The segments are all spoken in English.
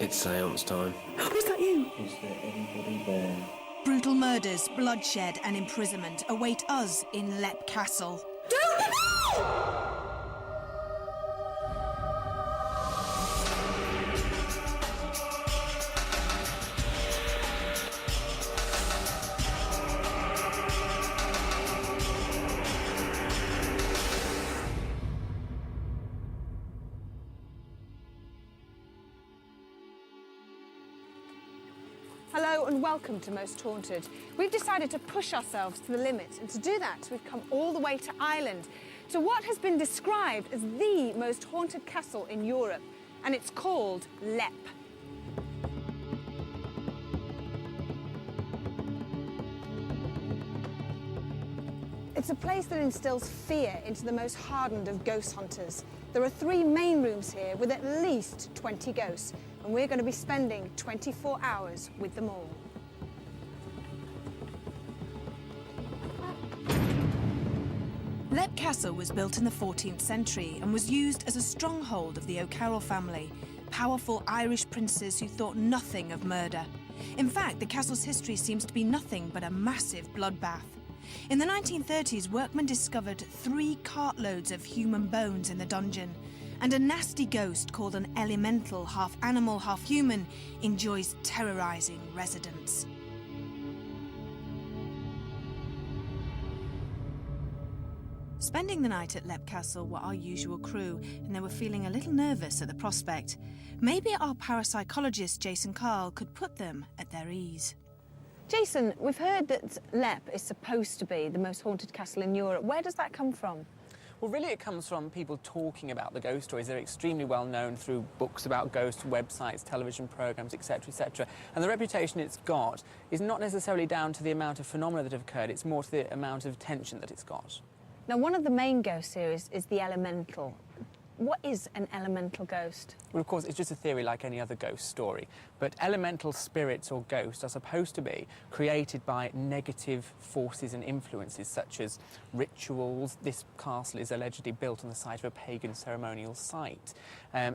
It's seance time. Was that you? Is there anybody there? Brutal murders, bloodshed and imprisonment await us in Lep Castle. Hello and welcome to Most Haunted. We've decided to push ourselves to the limit, and to do that we've come all the way to Ireland, to what has been described as the most haunted castle in Europe, and it's called Lep. It's a place that instills fear into the most hardened of ghost hunters. There are 3 main rooms here with at least 20 ghosts, and we're going to be spending 24 hours with them all. Lep Castle was built in the 14th century and was used as a stronghold of the O'Carroll family, powerful Irish princes who thought nothing of murder. In fact, the castle's history seems to be nothing but a massive bloodbath. In the 1930s, workmen discovered 3 cartloads of human bones in the dungeon, and a nasty ghost called an elemental, half animal, half human, enjoys terrorizing residents. Spending the night at Lep Castle were our usual crew, and they were feeling a little nervous at the prospect. Maybe our parapsychologist Jason Carl could put them at their ease. Jason, we've heard that Lep is supposed to be the most haunted castle in Europe. Where does that come from? Well, really it comes from people talking about the ghost stories. They're extremely well known through books about ghosts, websites, television programmes, etc., etc. And the reputation it's got is not necessarily down to the amount of phenomena that have occurred, it's more to the amount of attention that it's got. Now, one of the main ghosts here is the elemental. What is an elemental ghost? Well, of course, it's just a theory like any other ghost story. But elemental spirits or ghosts are supposed to be created by negative forces and influences, such as rituals. This castle is allegedly built on the site of a pagan ceremonial site.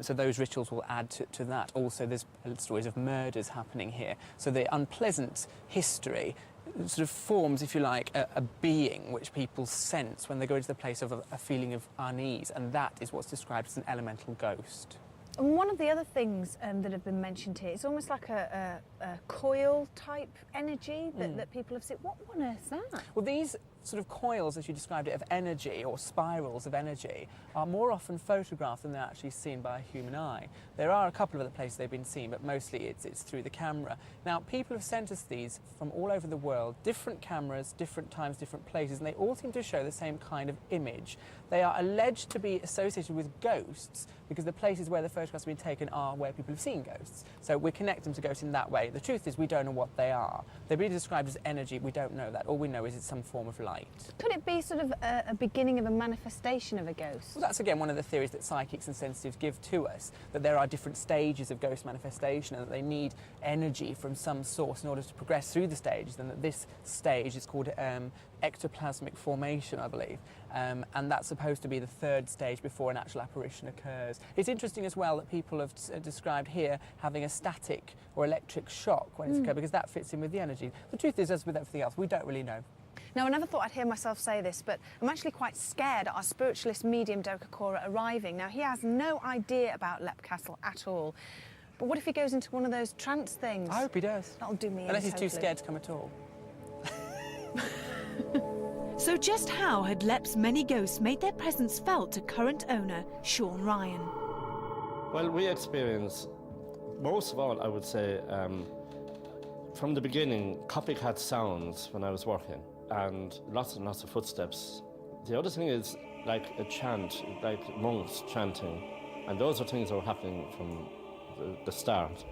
So those rituals will add to that. Also, there's stories of murders happening here. So the unpleasant history sort of forms, if you like, a being which people sense when they go into the place of a feeling of unease, and that is what's described as an elemental ghost. And one of the other things that have been mentioned here, it's almost like a coil-type energy that people have seen. What on earth is that? Well, these sort of coils, as you described it, of energy, or spirals of energy, are more often photographed than they're actually seen by a human eye. There are a couple of other places they've been seen, but mostly it's through the camera. Now, people have sent us these from all over the world, different cameras, different times, different places, and they all seem to show the same kind of image. They are alleged to be associated with ghosts because the places where the photographs have been taken are where people have seen ghosts. So we connect them to ghosts in that way. The truth is we don't know what they are. They're really described as energy. We don't know that. All we know is it's some form of light. Could it be sort of a beginning of a manifestation of a ghost? Well, that's again one of the theories that psychics and sensitives give to us, that there are different stages of ghost manifestation and that they need energy from some source in order to progress through the stages, and that this stage is called ectoplasmic formation, I believe, and that's supposed to be the 3rd stage before an actual apparition occurs. It's interesting as well that people have described here having a static or electric shock when it's occurred, because that fits in with the energy. The truth is, as with everything else, we don't really know. Now, I never thought I'd hear myself say this, but I'm actually quite scared at our spiritualist medium Dokakora arriving. Now, he has no idea about Lep Castle at all. But what if he goes into one of those trance things? I hope he does. That'll do me in, unless he's too totally. scared to come at all. So just how had Lep's many ghosts made their presence felt to current owner Sean Ryan? Well, we experience, most of all, I would say, from the beginning, copycat sounds when I was working, and lots of footsteps. The other thing is like a chant, like monks chanting, and those are things that were happening from the start.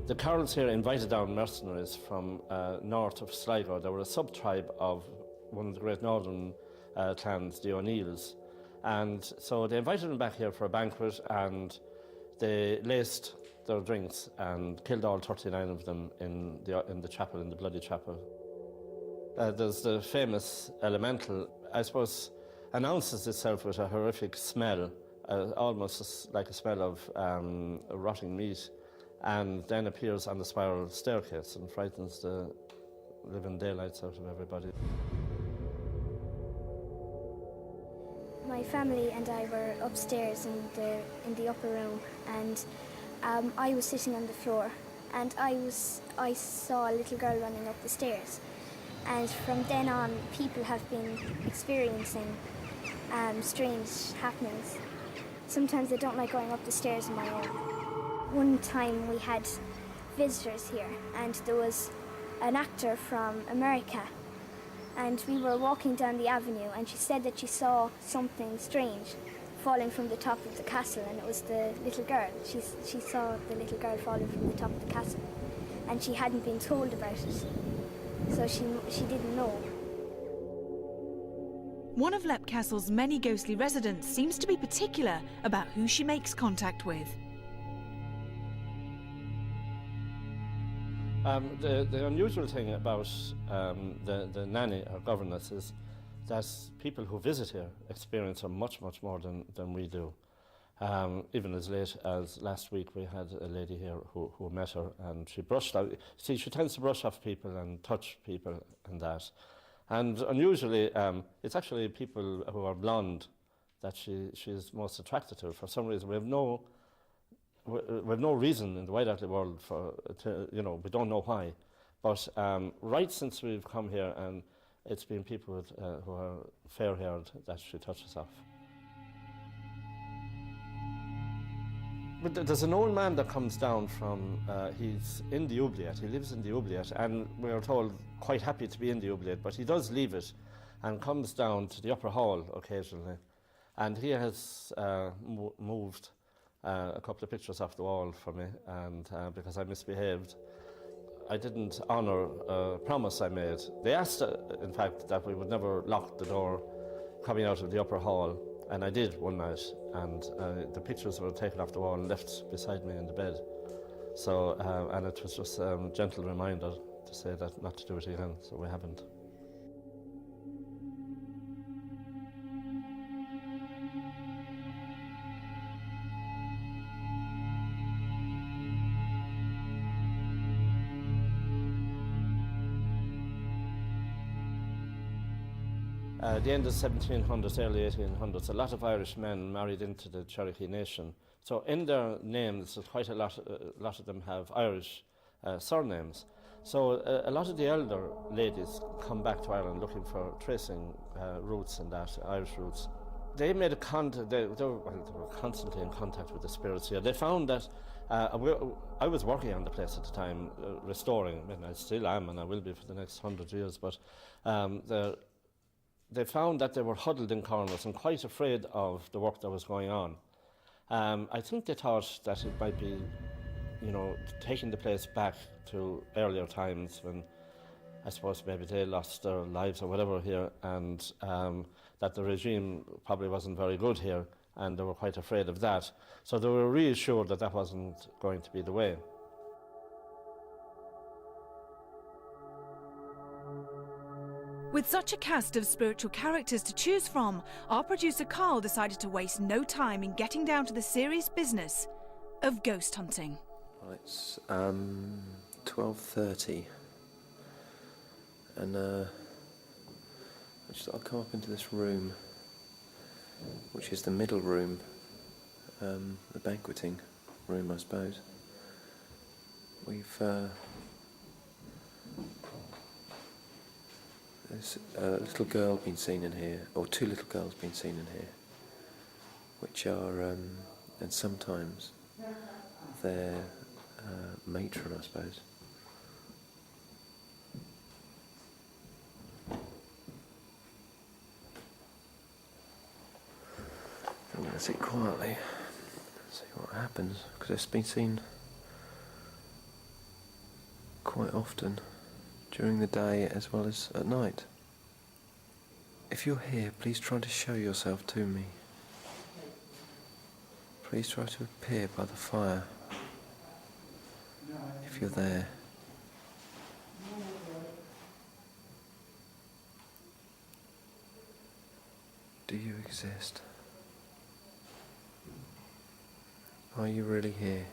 The Carrolls here invited down mercenaries from north of Sligo. They were a sub-tribe of one of the great northern clans, the O'Neills. And so they invited them back here for a banquet, and they laced their drinks and killed all 39 of them in the chapel, in the bloody chapel. There's the famous elemental, I suppose, announces itself with a horrific smell almost like a smell of rotting meat, and then appears on the spiral staircase and frightens the living daylights out of everybody. My family and I were upstairs in the upper room, and I was sitting on the floor, and I saw a little girl running up the stairs. And from then on, people have been experiencing strange happenings. Sometimes I don't like going up the stairs on my own. One time we had visitors here, and there was an actor from America, and we were walking down the avenue, and she said that she saw something strange falling from the top of the castle, and it was the little girl. She saw the little girl falling from the top of the castle, and she hadn't been told about it, so she didn't know. One of Leap Castle's many ghostly residents seems to be particular about who she makes contact with. The unusual thing about the nanny or governess is that people who visit here experience her much, much more than we do. Even as late as last week, we had a lady here who met her, and she brushed out. See, she tends to brush off people and touch people and that. And unusually, it's actually people who are blonde that she's most attracted to. For some reason, we have no reason in the wide out world we don't know why. But right since we've come here, and it's been people who are fair-haired that she touches off. But there's an old man that comes down from, he's in the oubliette, he lives in the oubliette, and we're told quite happy to be in the oubliette, but he does leave it and comes down to the upper hall occasionally. And he has moved a couple of pictures off the wall for me, and because I misbehaved, I didn't honour a promise I made. They asked, in fact, that we would never lock the door coming out of the upper hall, and I did one night, and the pictures were taken off the wall and left beside me in the bed. So, and it was just a gentle reminder to say that not to do it again, so we haven't. The end of 1700s, early 1800s, a lot of Irish men married into the Cherokee Nation. So in their names, quite a lot of them have Irish surnames. So a lot of the elder ladies come back to Ireland looking for tracing roots and that, Irish roots. They made they were constantly in contact with the spirits here. They found that I was working on the place at the time, restoring. I mean, I still am, and I will be for the next 100 years. But they found that they were huddled in corners and quite afraid of the work that was going on. I think they thought that it might be, taking the place back to earlier times when I suppose maybe they lost their lives or whatever here, and that the regime probably wasn't very good here, and they were quite afraid of that. So they were reassured that that wasn't going to be the way. With such a cast of spiritual characters to choose from, our producer Carl decided to waste no time in getting down to the serious business of ghost hunting. Well, it's 12:30, and I just thought I'd come up into this room, which is the middle room, the banqueting room, I suppose. There's a little girl been seen in here, or two little girls been seen in here, which are, and sometimes they're matron, I suppose. I'm going to sit quietly, see what happens, because it's been seen quite often during the day as well as at night. If you're here, please try to show yourself to me. Please try to appear by the fire if you're there. Do you exist? Are you really here?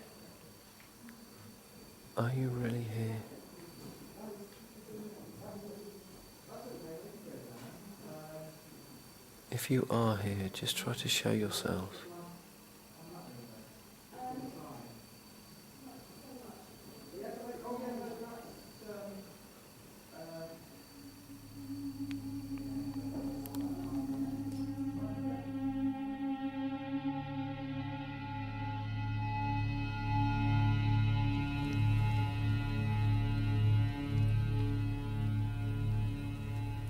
Are you really here? If you are here, just try to show yourself.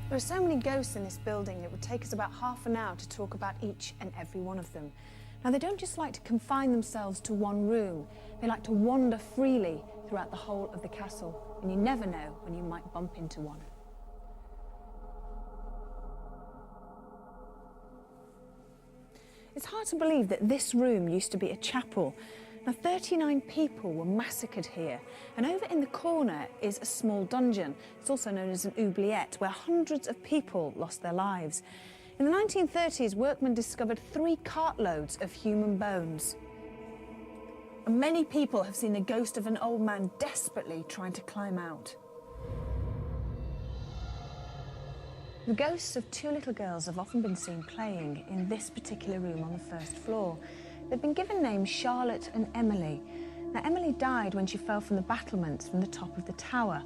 There are so many ghosts in this building, it would take us about half an hour to talk about each and every one of them. Now, they don't just like to confine themselves to one room, they like to wander freely throughout the whole of the castle, and you never know when you might bump into one. It's hard to believe that this room used to be a chapel. Now, 39 people were massacred here, and over in the corner is a small dungeon. It's also known as an oubliette, where hundreds of people lost their lives. In the 1930s, workmen discovered 3 cartloads of human bones. And many people have seen the ghost of an old man desperately trying to climb out. The ghosts of 2 little girls have often been seen playing in this particular room on the first floor. They've been given names Charlotte and Emily. Now, Emily died when she fell from the battlements from the top of the tower.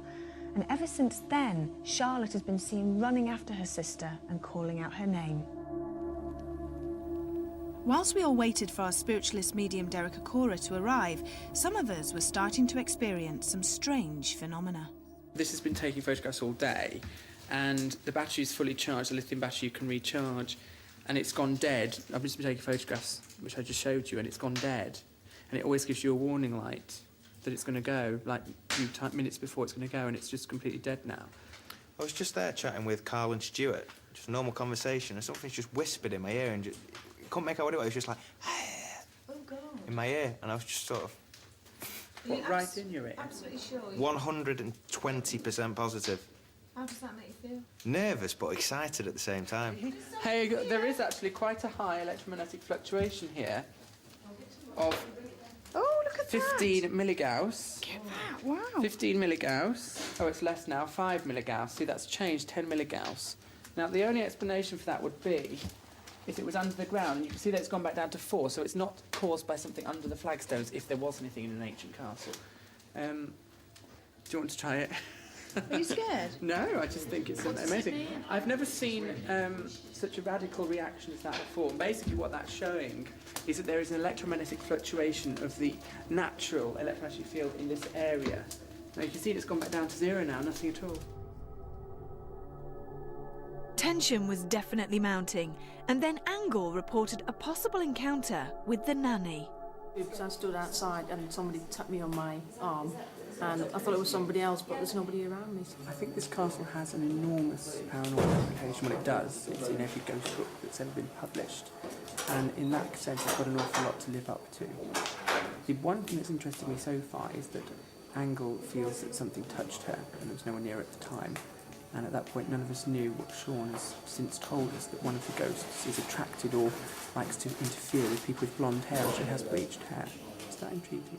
And ever since then, Charlotte has been seen running after her sister and calling out her name. Whilst we all waited for our spiritualist medium Derek Akora to arrive, some of us were starting to experience some strange phenomena. This has been taking photographs all day, and the battery is fully charged, the lithium battery you can recharge, and it's gone dead. I've just been taking photographs, which I just showed you, and it's gone dead. And it always gives you a warning light that it's going to go, like a few minutes before it's going to go, and it's just completely dead now. I was just there chatting with Carl and Stuart, just a normal conversation, and something's just whispered in my ear, and couldn't make out what it was. It was just like, oh God, in my ear, and I was just sort of... What, right in your ear? Absolutely sure. 120% positive. How does that make you feel? Nervous, but excited at the same time. Hey, there is actually quite a high electromagnetic fluctuation here of Oh, look at 15 milligauss. Get that, wow. 15 milligauss. Oh, it's less now, 5 milligauss. See, that's changed, 10 milligauss. Now, the only explanation for that would be if it was under the ground, and you can see that it's gone back down to 4, so it's not caused by something under the flagstones, if there was anything in an ancient castle. Do you want to try it? Are you scared? No, I just think it's amazing. I've never seen such a radical reaction as that before. And basically what that's showing is that there is an electromagnetic fluctuation of the natural electromagnetic field in this area. Now you can see it's gone back down to 0 now, nothing at all. Tension was definitely mounting, and then Angle reported a possible encounter with the nanny. Because I stood outside and somebody tapped me on my arm, and I thought it was somebody else, but there's nobody around me. I think this castle has an enormous paranormal reputation. What it does, it's in every ghost book that's ever been published, and in that sense it's got an awful lot to live up to. The one thing that's interested me so far is that Angle feels that something touched her, and there was no one near at the time. And at that point, none of us knew what Sean has since told us, that one of the ghosts is attracted or likes to interfere with people with blonde hair, or she has bleached hair. Does that intrigue you?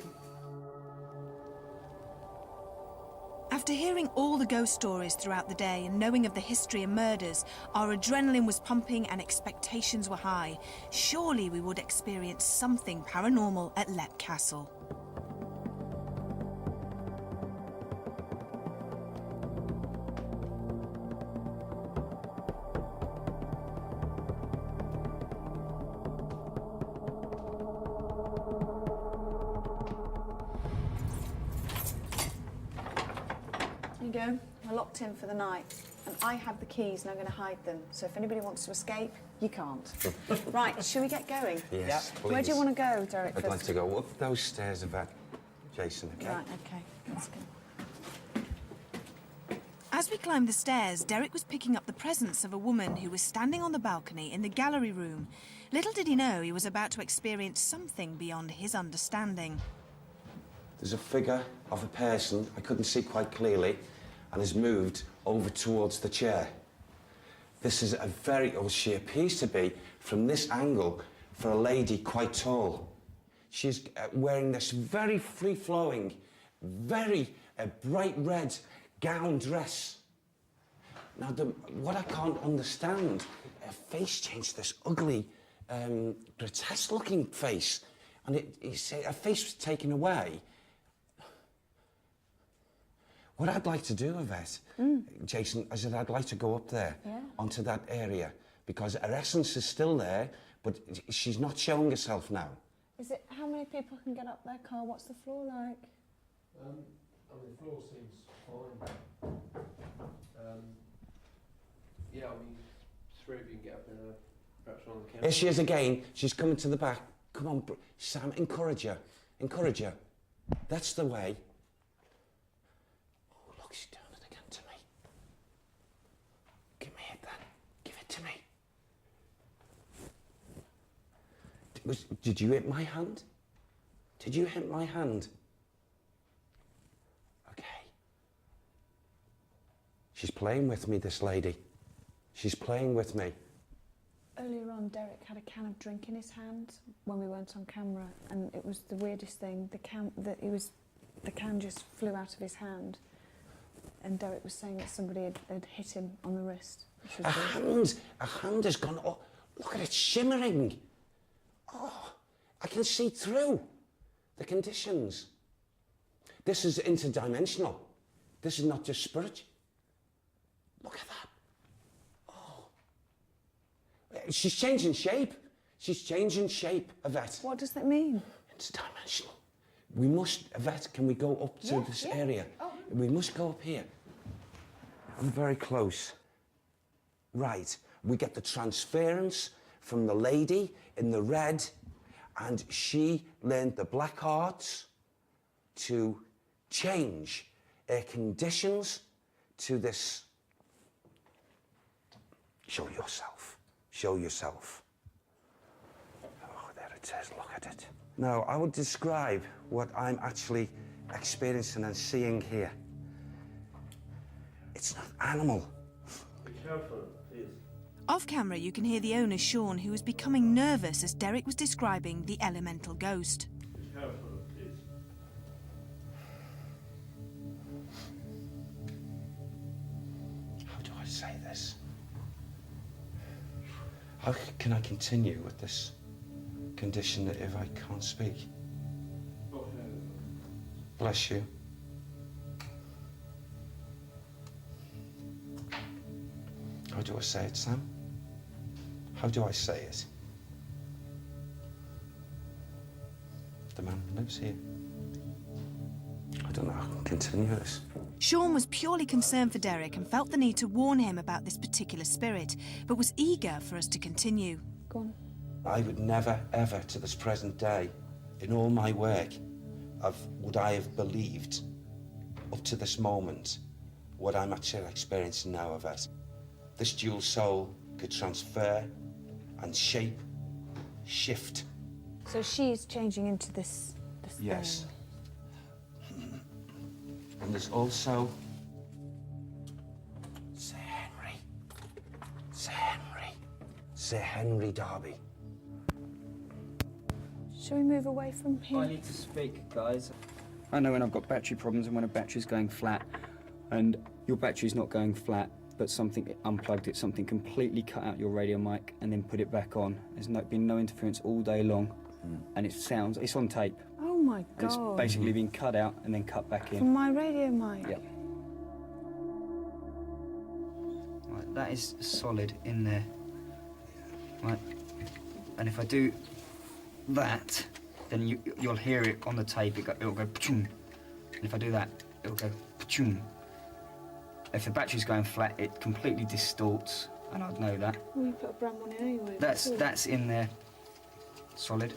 After hearing all the ghost stories throughout the day and knowing of the history and murders, our adrenaline was pumping and expectations were high. Surely we would experience something paranormal at Leap Castle. There you go. We're locked in for the night, and I have the keys and I'm going to hide them. So if anybody wants to escape, you can't. Right, shall we get going? Yes, please. Where do you want to go, Derek? I'd like to go up those stairs of Jason, okay? Right, okay. Let's go. As we climbed the stairs, Derek was picking up the presence of a woman who was standing on the balcony in the gallery room. Little did he know he was about to experience something beyond his understanding. There's a figure of a person I couldn't see quite clearly, and has moved over towards the chair. This is a very, or she appears to be, from this angle, for a lady quite tall. she's wearing this very free-flowing, very bright red gown dress. Now, what I can't understand, her face changed, this ugly, grotesque-looking face, and her face was taken away. What I'd like to do with it, Jason, is that I'd like to go up there, onto that area, because her essence is still there, but she's not showing herself now. Is it, how many people can get up there, Carl? What's the floor like? I mean, the floor seems fine. Yeah, I mean, 3 of you can get up there, perhaps on the camera. Here she is again. She's coming to the back. Come on, Sam, encourage her. Encourage her. That's the way. Oh, look, she's doing it again to me. Give me it then. Give it to me. Did you hit my hand? Did you hit my hand? Okay. She's playing with me, this lady. She's playing with me. Earlier on, Derek had a can of drink in his hand when we weren't on camera, and it was the weirdest thing. The can just flew out of his hand, and Derek was saying that somebody had hit him on the wrist. A hand has gone. Oh, look at it shimmering. Oh, I can see through the conditions. This is interdimensional. This is not just spirit. Look at that. She's changing shape. She's changing shape, Yvette. What does that mean? It's dimensional. We must, Yvette, can we go up to this area? Oh. We must go up here. I'm very close. Right. We get the transference from the lady in the red, and she learned the black arts to change her conditions to this. Show yourself. Show yourself. Oh, there it is, look at it. Now, I would describe what I'm actually experiencing and seeing here. It's not animal. Be careful, please. Off camera, you can hear the owner, Sean, who was becoming nervous as Derek was describing the elemental ghost. Be careful, please. How do I say this? How can I continue with this condition if I can't speak? Bless you. How do I say it, Sam? How do I say it? The man lives here. I don't know how I can continue this. Sean was purely concerned for Derek and felt the need to warn him about this particular spirit, but was eager for us to continue. Go on. I would never, ever, to this present day, in all my work, would I have believed, up to this moment, what I'm actually experiencing now of it. This dual soul could transfer and shape, shift. So she's changing into this Yes. thing. And there's also Sir Henry. Sir Henry. Sir Henry Darby. Shall we move away from here? I need to speak, guys. I know when I've got battery problems and when a battery's going flat, and your battery's not going flat, but something unplugged it, something completely cut out your radio mic and then put it back on. There's been no interference all day long, and it's on tape. Oh my And God. it's basically been cut out and then cut back in. From my radio mic? Yep. Right, that is solid in there. Right, and if I do that, then you'll hear it on the tape. It'll go p'choom. And if I do that, it'll go p'choom. If the battery's going flat, it completely distorts, and I'd know that. Well, you put a brand one in anyway. That's in there, solid.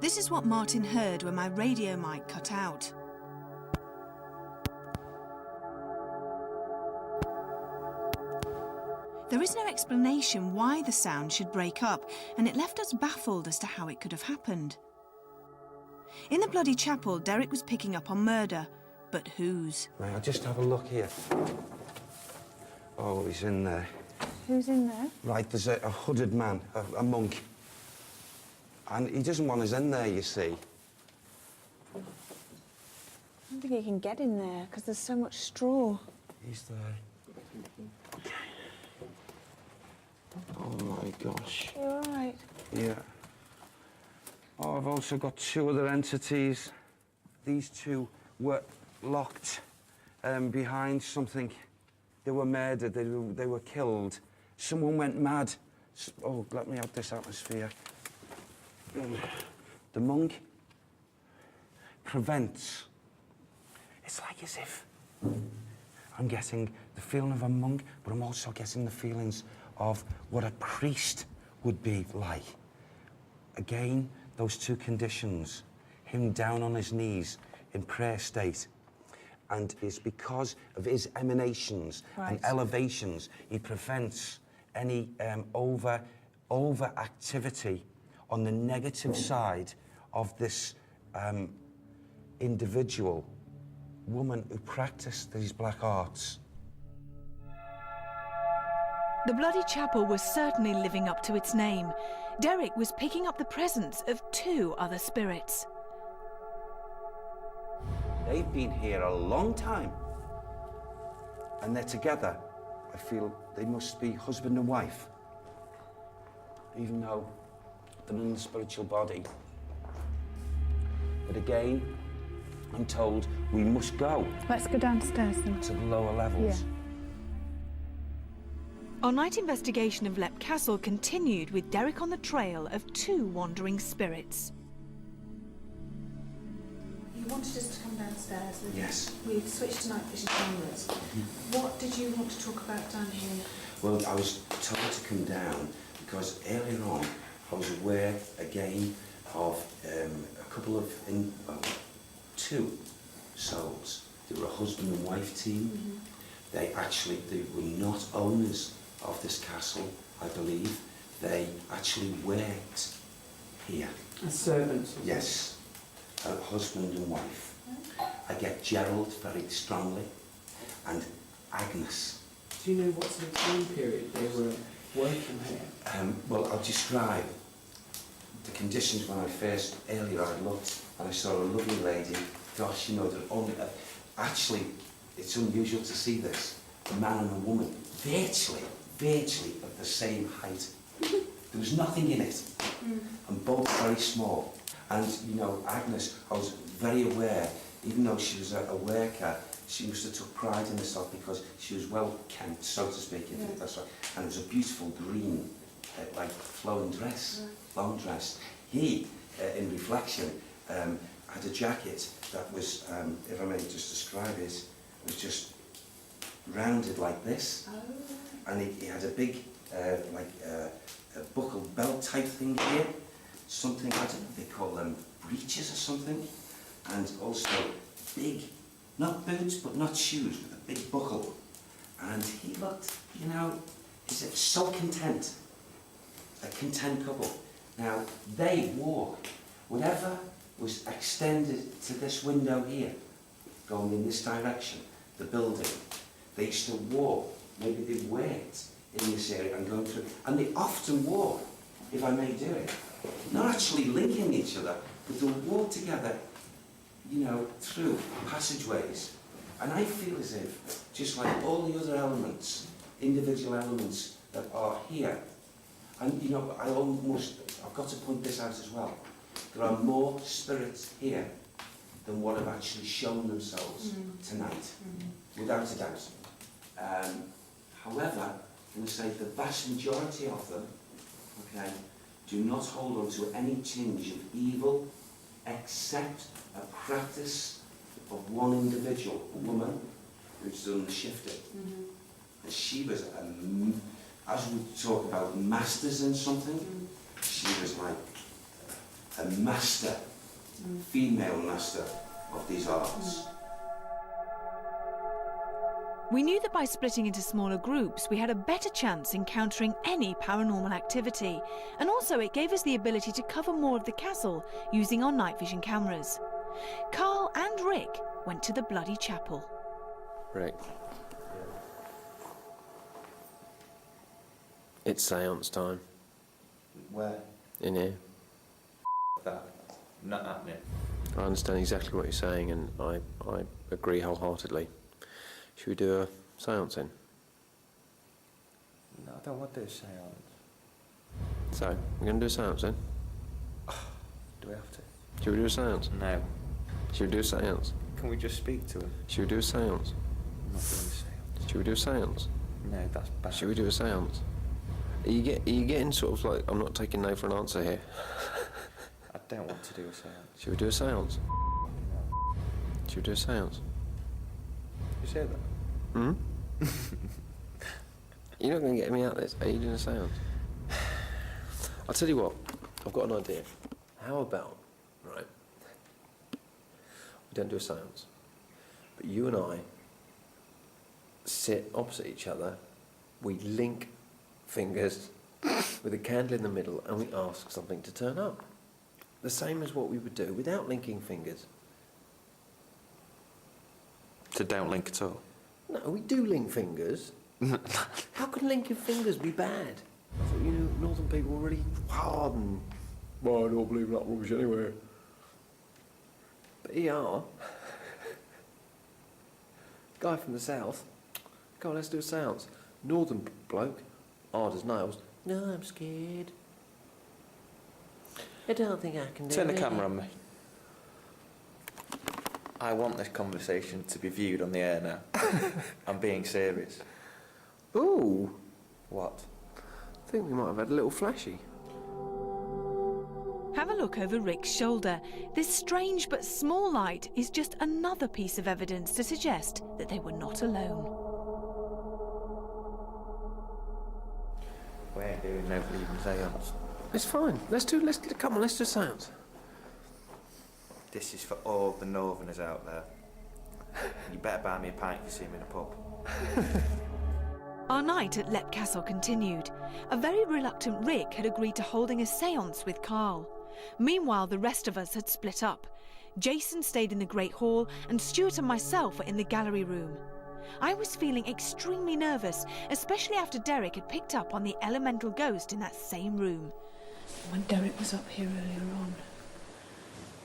This is what Martin heard when my radio mic cut out. There is no explanation why the sound should break up, and it left us baffled as to how it could have happened. In the bloody chapel, Derek was picking up on murder, but whose? May I just have a look here? Oh, he's in there. Who's in there? Right, there's a hooded man, a monk. And he doesn't want us in there, you see. don't think you can get in there because there's so much straw. He's there. Oh my gosh. You're all right. Yeah. Oh, I've also got two other entities. These two were locked behind something. They were murdered, they were killed. Someone went mad. Oh, let me out this atmosphere. The monk prevents. It's like as if I'm getting the feeling of a monk, but I'm also getting the feelings of what a priest would be like. Again, those two conditions, him down on his knees in prayer state, and it's because of his emanations and elevations, he prevents any over activity on the negative side of this individual woman who practiced these black arts. The Bloody Chapel was certainly living up to its name. Derek was picking up the presence of two other spirits. They've been here a long time, and they're together. I feel they must be husband and wife, even though they're in the spiritual body. But again, I'm told we must go. Let's go downstairs then. To the lower levels. Yeah. Our night investigation of Lep Castle continued with Derek on the trail of two wandering spirits. You wanted us to come downstairs. Yes. We switched to night vision cameras. What did you want to talk about down here? Well, I was told to come down because earlier on I was aware again of a couple of, two souls. They were a husband and wife team. They were not owners of this castle, I believe. They actually worked here. As servants? Yes, a husband and wife. I get Gerald very strongly, and Agnes. Do you know what sort of time period they were working here? Well, I'll describe the conditions when earlier I looked and I saw a lovely lady. Gosh, you know, actually, it's unusual to see this. A man and a woman, virtually of the same height. There was nothing in it, and both very small. And, you know, Agnes, I was very aware, even though she was a worker, she must have took pride in herself because she was well kempt, so to speak, if that's right. And it was a beautiful green, like flowing dress, long dress. He, in reflection, had a jacket that was, if I may just describe it, was just rounded like this. And he had a big, a buckled belt type thing here. Something, I don't know if they call them breeches or something. And also big, not boots, but not shoes, with a big buckle. And he looked, you know, so content. A content couple. Now, they walk, whatever was extended to this window here, going in this direction, the building, they used to walk, maybe they worked in this area and going through, and they often walk, if I may do it, not actually linking each other, but they'll walk together, you know, through passageways. And I feel as if, just like all the other elements, individual elements that are here, and you know, I've got to point this out as well. There are more spirits here than what have actually shown themselves tonight, without a doubt. However, I'm going to say the vast majority of them, okay, do not hold on to any tinge of evil, except a practice of one individual, a woman, who's done the shifting. And she was, as we talk about masters in something, she was like a master, female master of these arts. We knew that by splitting into smaller groups, we had a better chance encountering any paranormal activity. And also it gave us the ability to cover more of the castle using our night vision cameras. Carl and Rick went to the Bloody Chapel. Rick. It's seance time. Where? In here. That. Not happening. I understand exactly what you're saying, and I agree wholeheartedly. Should we do a séance then? No, I don't want to do a séance. So, we're going to do a séance then? Do we have to? Should we do a séance? No. Should we do a séance? Can we just speak to him? Should we do a séance? I'm not doing a séance. Should we do a séance? No, that's bad. Should we do a séance? Are you getting sort of like, I'm not taking no for an answer here. I don't want to do a séance. Should we do a séance? Should we do a séance? You say that? Hmm? You're not going to get me out of this. Are you doing a séance? I'll tell you what, I've got an idea. How about, right, we don't do a séance, but you and I sit opposite each other, we link fingers with a candle in the middle, and we ask something to turn up. The same as what we would do without linking fingers. So don't link at all? No, we do link fingers. How can linking fingers be bad? I thought, you know, northern people were really hard and... Well, I don't believe in that rubbish anyway. But here you are. Guy from the south. Come on, let's do a séance. Northern bloke, hard as nails. No, I'm scared. I don't think I can do it. Turn the camera on me. I want this conversation to be viewed on the air now. I'm being serious. Ooh. What? I think we might have had a little flashy. Have a look over Rick's shoulder. This strange but small light is just another piece of evidence to suggest that they were not alone. We ain't doing no bleeding séance. It's fine. Come on, let's do a séance. This is for all the northerners out there. You better buy me a pint if you see me in a pub. Our night at Lep Castle continued. A very reluctant Rick had agreed to holding a séance with Carl. Meanwhile, the rest of us had split up. Jason stayed in the Great Hall, and Stuart and myself were in the gallery room. I was feeling extremely nervous, especially after Derek had picked up on the elemental ghost in that same room. When Derek was up here earlier on,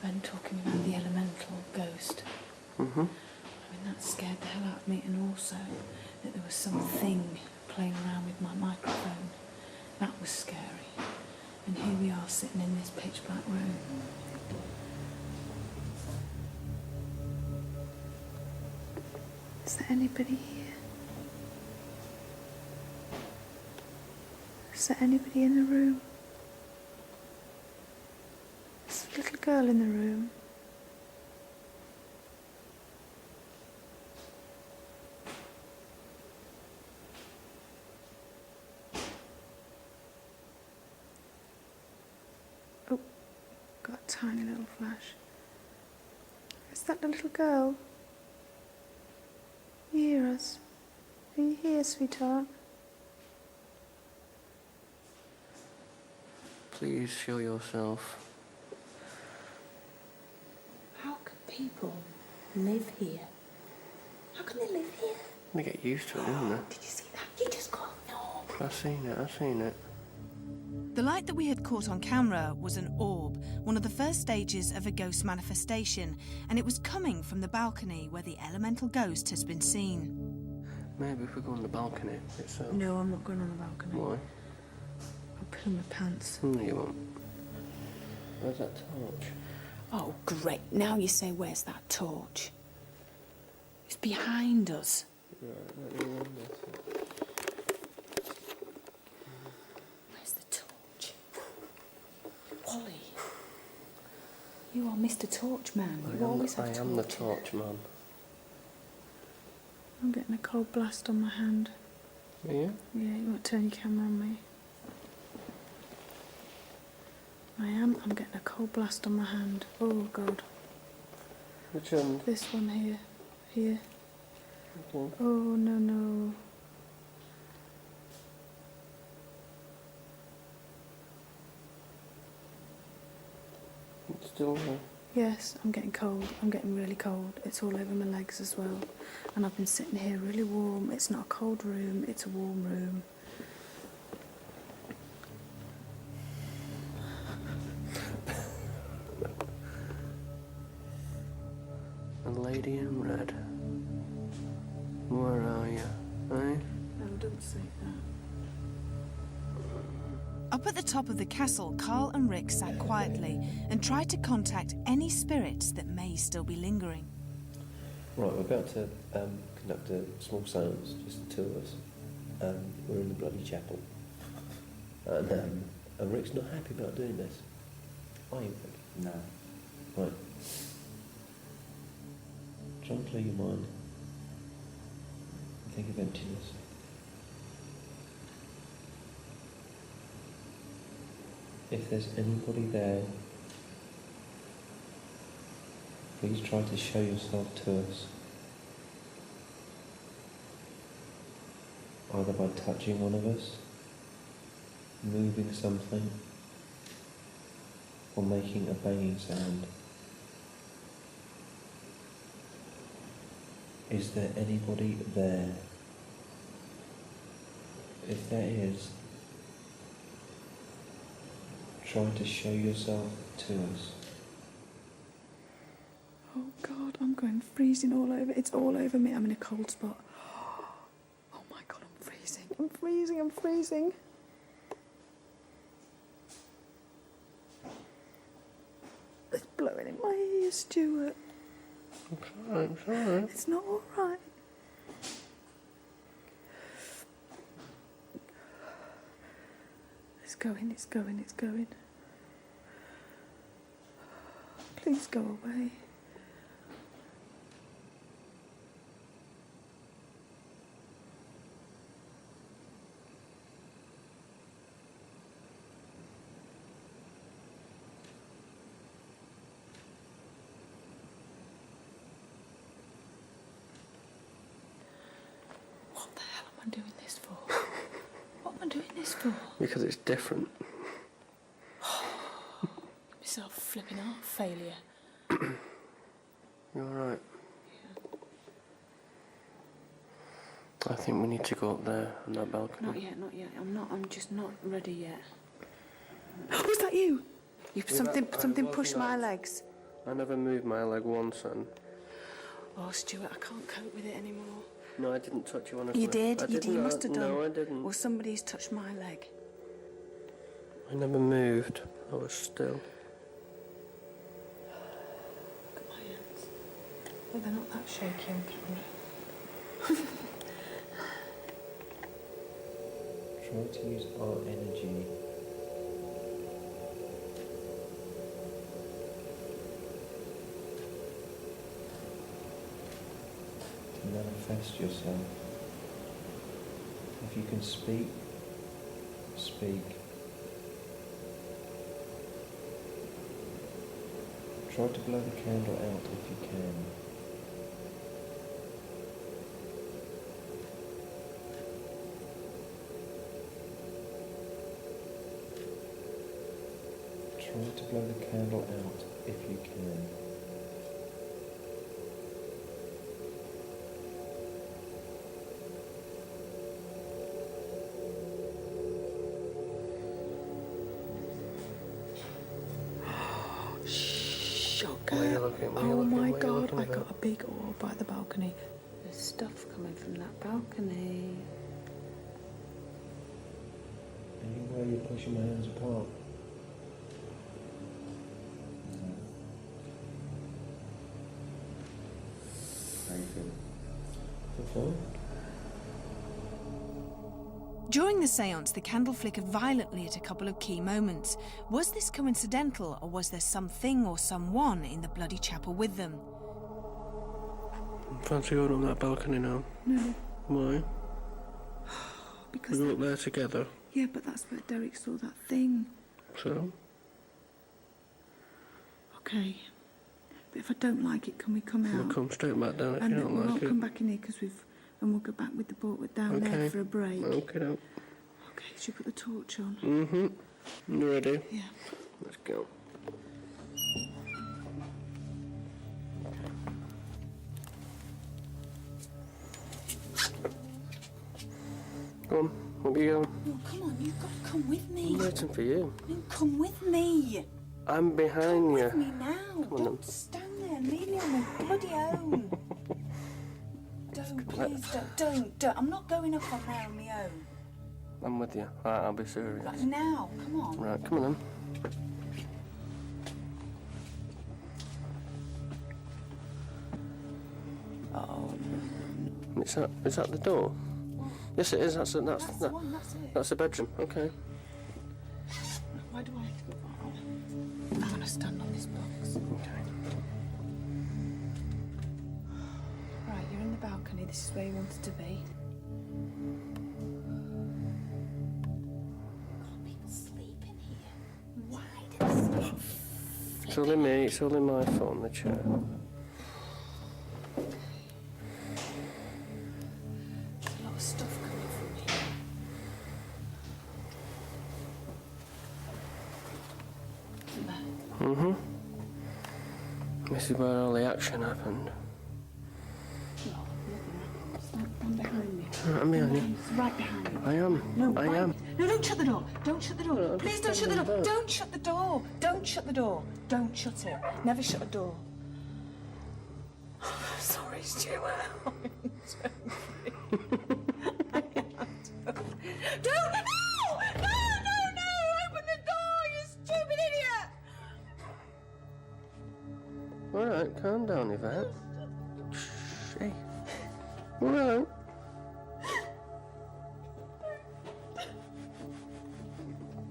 and talking about the elemental ghost, I mean, that scared the hell out of me, and also that there was something playing around with my microphone. That was scary. And here we are sitting in this pitch black room. Is there anybody here? Is there anybody in the room? Is there a little girl in the room? Oh, got a tiny little flash. Is that the little girl? You hear us? Are you here, sweetheart? Please show yourself. How can people live here? How can they live here? They get used to it, don't they? Did you see that? You just got no. I've seen it. The light that we had caught on camera was an orb, one of the first stages of a ghost manifestation, and it was coming from the balcony where the elemental ghost has been seen. Maybe if we go on the balcony itself. No, I'm not going on the balcony. Why? I'll put on my pants. No, you won't. Where's that torch? Oh, great. Now you say, where's that torch? It's behind us. Where's the torch? Wally. You are Mr. Torchman. You always have I am the torch man. I'm getting a cold blast on my hand. Are you? Yeah, you won't turn your camera on me. I am. I'm getting a cold blast on my hand. Oh, God. Which one? This one here. Here. Okay. Oh, no. It's still there. Yes, I'm getting cold. I'm getting really cold. It's all over my legs as well. And I've been sitting here really warm. It's not a cold room, it's a warm room. lady in red. Where are you, eh? No, don't say that. Up at the top of the castle, Carl and Rick sat quietly and tried to contact any spirits that may still be lingering. Right, we're about to conduct a small seance, just the two of us. We're in the bloody chapel. And Rick's not happy about doing this. Are you, Rick? No. Right. Try and clear your mind. Think of emptiness. If there's anybody there, please try to show yourself to us. Either by touching one of us, moving something, or making a banging sound. Is there anybody there? If there is, try to show yourself to us. Oh God, I'm going freezing all over. It's all over me. I'm in a cold spot. Oh my God, I'm freezing. I'm freezing. I'm freezing. It's blowing in my ears, Stuart. I'm sorry. It's not all right. It's going, it's going, it's going. Please go away. What the hell am I doing this for? What am I doing this for? Because it's different. Myself flipping out, failure. You're right. I think we need to go up there on that balcony. Not yet, not yet. I'm just not ready yet. Was that you? Something pushed my legs. I never moved my leg once, and... Oh, Stuart, I can't cope with it anymore. No, I didn't touch you on a... You did? You must have done. No, I didn't. Well, somebody's touched my leg. I never moved. I was still. Look at my hands. Well, they're not that shaky on camera. Try to use our energy to manifest yourself. If you can speak, speak. Try to blow the candle out if you can. Try to blow the candle out if you can. Shocker. Where are you looking? Where are you Oh looking? my Where are you God, looking I about? got a big orb by the balcony. There's stuff coming from that balcony. Anywhere you're pushing my hands apart. How you feeling? Feel fine? During the seance, the candle flickered violently at a couple of key moments. Was this coincidental, or was there something or someone in the bloody chapel with them? Fancy going on that balcony now? No, Why? because... We go up there together. Yeah, but that's where Derek saw that thing. So? Okay. But if I don't like it, can we come out? We'll come straight back down if And you don't we like won't it. come back in here because we've... And we'll go back with the boat down there Okay. for a break. Okay, no. Okay, should we put the torch on? Mm-hmm. You ready? Yeah. Let's go. Go on, where are you going? Oh, come on, you've got to come with me. I'm waiting for you. No, come with me. I'm behind you. With me now. Come on, Don't then. stand there. Ian, leave me on my bloody own. Don't, please, don't. I'm not going up on there on my own. I'm with you. Right, I'll be serious. Right, now, come on. Right, come on then. Oh. Is that the door? Yes, it is. That's the one, that's it. That's the bedroom. Okay. Why do I have to go? I'm going to stand on this box. Okay. Right, you're in the balcony. This is where you wanted to be. God, people sleep in here. Why do they sleep? It's all in me. It's all in my foot on the chair. There's a lot of stuff coming from here. Mm-hmm. This is where all the action happened. Stand behind me. I'm behind you. It's right behind you. I am. No, I am. No, don't shut the door. Don't shut the door. No, Please don't shut the door. Don't shut the door. Don't shut the door. Don't shut it. Never shut a door. Sorry, Stuart. Don't! No! No! Open the door, you stupid idiot! All right, calm down, Yvette. Shh. Hey. All right.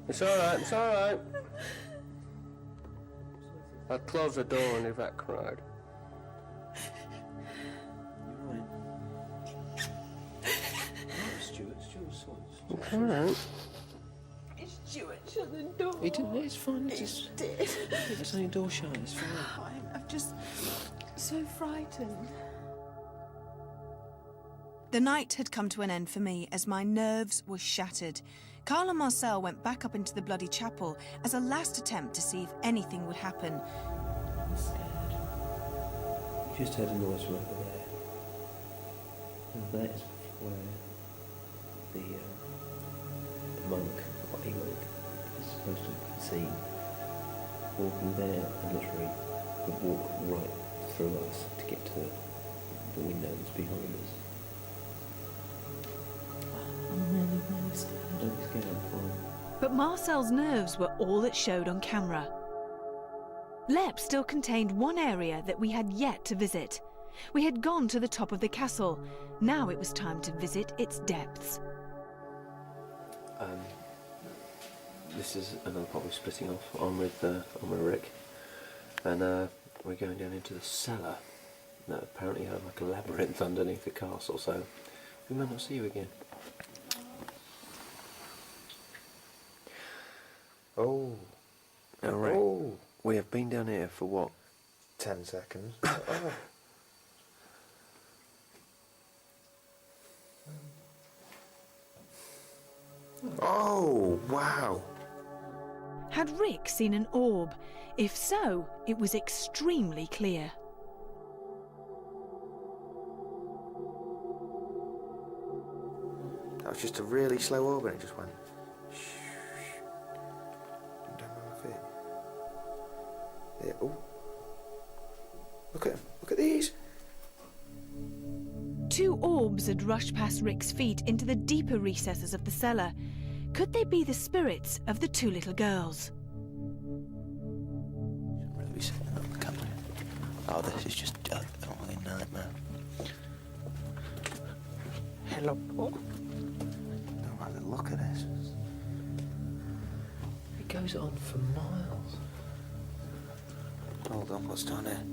It's all right. It's all right. I closed the door and Yvette cried. It's all right. It's Stuart, shut the door. He didn't. It's fine. It's just. Did. It's only door shut. It's fine. I'm just so frightened. The night had come to an end for me as my nerves were shattered. Carl and Marcel went back up into the bloody chapel as a last attempt to see if anything would happen. I'm scared. You just heard a noise from over there. And that is where the monk, or a monk, is supposed to be seen walking there and literally would walk right through us to get to the window that's behind us. I'm really scared. Don't be scared, I'm fine. But Marcel's nerves were all that showed on camera. Lep still contained one area that we had yet to visit. We had gone to the top of the castle. Now it was time to visit its depths. This is another part we're splitting off. I'm with Rick, and we're going down into the cellar that apparently has like a labyrinth underneath the castle, so we might not see you again. Oh. All right. Oh. We have been down here for what? 10 seconds. Oh. Oh, wow. Had Rick seen an orb? If so, it was extremely clear. That was just a really slow orb and it just went down my feet. Yeah, oh. Look at him. Look at these. Two orbs had rushed past Rick's feet into the deeper recesses of the cellar. Could they be the spirits of the two little girls? Shouldn't really be sitting on the camera. Oh, this is just a nightmare. Hello. Oh. Don't like the look of this. It goes on for miles. Hold on, what's down here?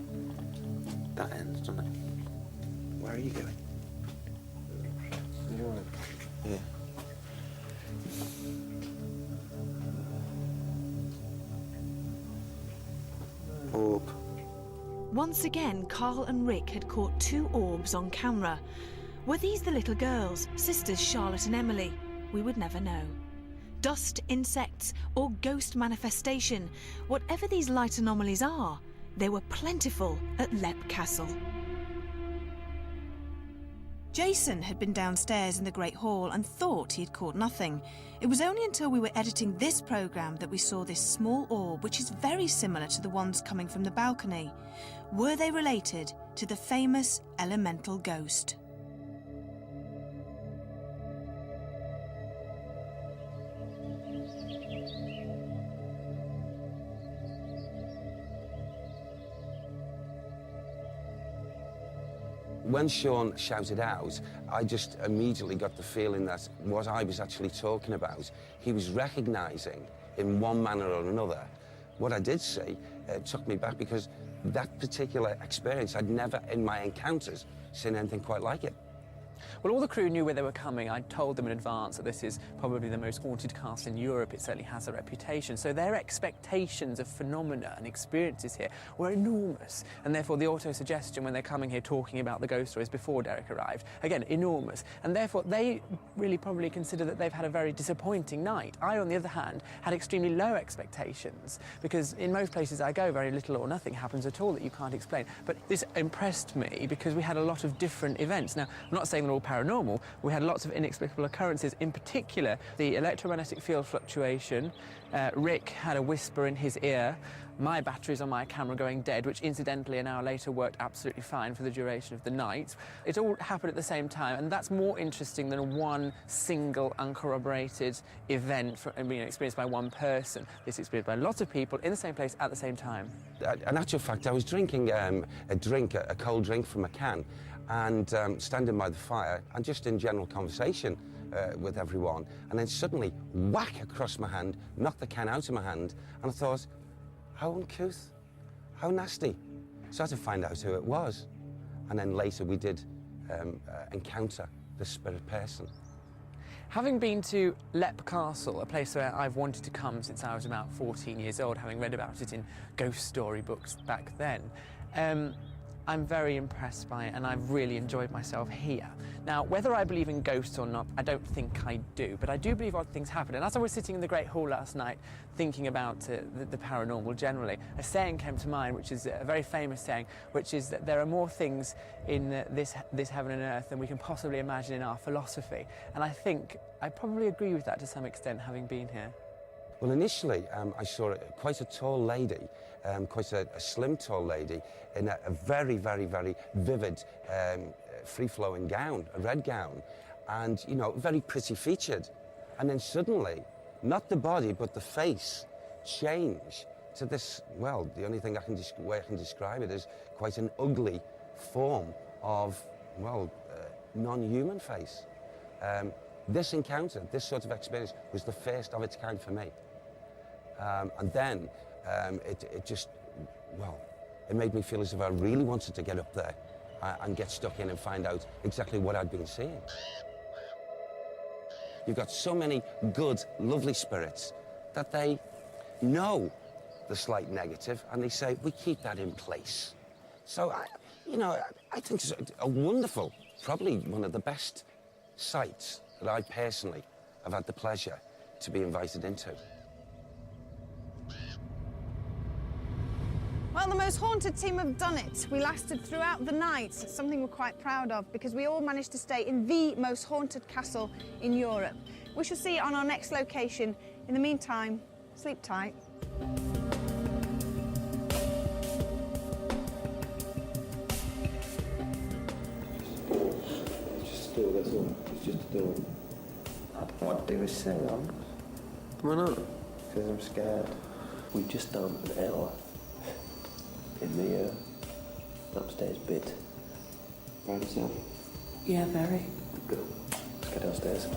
That ends, doesn't it? Where are you going? You're right. Yeah. Orb. Once again, Carl and Rick had caught two orbs on camera. Were these the little girls, sisters Charlotte and Emily? We would never know. Dust, insects, or ghost manifestation, whatever these light anomalies are, they were plentiful at Lep Castle. Jason had been downstairs in the Great Hall and thought he had caught nothing. It was only until we were editing this programme that we saw this small orb, which is very similar to the ones coming from the balcony. Were they related to the famous elemental ghost? When Sean shouted out, I just immediately got the feeling that what I was actually talking about, he was recognising in one manner or another. What I did see took me back, because that particular experience, I'd never in my encounters seen anything quite like it. Well, all the crew knew where they were coming. I'd told them in advance that this is probably the most haunted castle in Europe. It certainly has a reputation. So their expectations of phenomena and experiences here were enormous. And therefore the auto-suggestion when they're coming here talking about the ghost stories before Derek arrived, again, enormous. And therefore they really probably consider that they've had a very disappointing night. I, on the other hand, had extremely low expectations, because in most places I go, very little or nothing happens at all that you can't explain. But this impressed me because we had a lot of different events. Now, I'm not saying they're all paranormal. We had lots of inexplicable occurrences, in particular the electromagnetic field fluctuation. Rick had a whisper in his ear. My batteries on my camera going dead, which incidentally an hour later worked absolutely fine for the duration of the night. It all happened at the same time, and that's more interesting than one single uncorroborated event being experienced by one person. This is experienced by lots of people in the same place at the same time. In actual fact, I was drinking a cold drink from a can, and standing by the fire and just in general conversation with everyone, and then suddenly whack across my hand, knocked the can out of my hand, and I thought, how uncouth, how nasty. So I had to find out who it was, and then later we did encounter the spirit person. Having been to Lepp Castle, a place where I've wanted to come since I was about 14 years old, having read about it in ghost story books back then, I'm very impressed by it, and I've really enjoyed myself here. Now, whether I believe in ghosts or not, I don't think I do, but I do believe odd things happen. And as I was sitting in the Great Hall last night, thinking about the paranormal generally, a saying came to mind, which is a very famous saying, which is that there are more things in this heaven and earth than we can possibly imagine in our philosophy. And I think I probably agree with that to some extent, having been here. Well, initially, I saw quite a tall lady, quite a slim, tall lady, in a very, very, very vivid, free-flowing gown, a red gown, and, you know, very pretty featured. And then suddenly, not the body, but the face changed to this, well, the only thing way I can describe it is quite an ugly form of, well, non-human face. This encounter, this sort of experience, was the first of its kind for me. And then it just, well, it made me feel as if I really wanted to get up there and get stuck in and find out exactly what I'd been seeing. You've got so many good, lovely spirits that they know the slight negative and they say, we keep that in place. So, I think it's a wonderful, probably one of the best sites that I personally have had the pleasure to be invited into. Well, the Most Haunted team have done it. We lasted throughout the night, something we're quite proud of, because we all managed to stay in the most haunted castle in Europe. We shall see you on our next location. In the meantime, sleep tight. Just a door, that's all. It's just a door. I don't know what to do with seance. Why not? Because I'm scared. We've just done an hour in the upstairs bit. Proud of yourself? Yeah, very. Good. Let's go downstairs.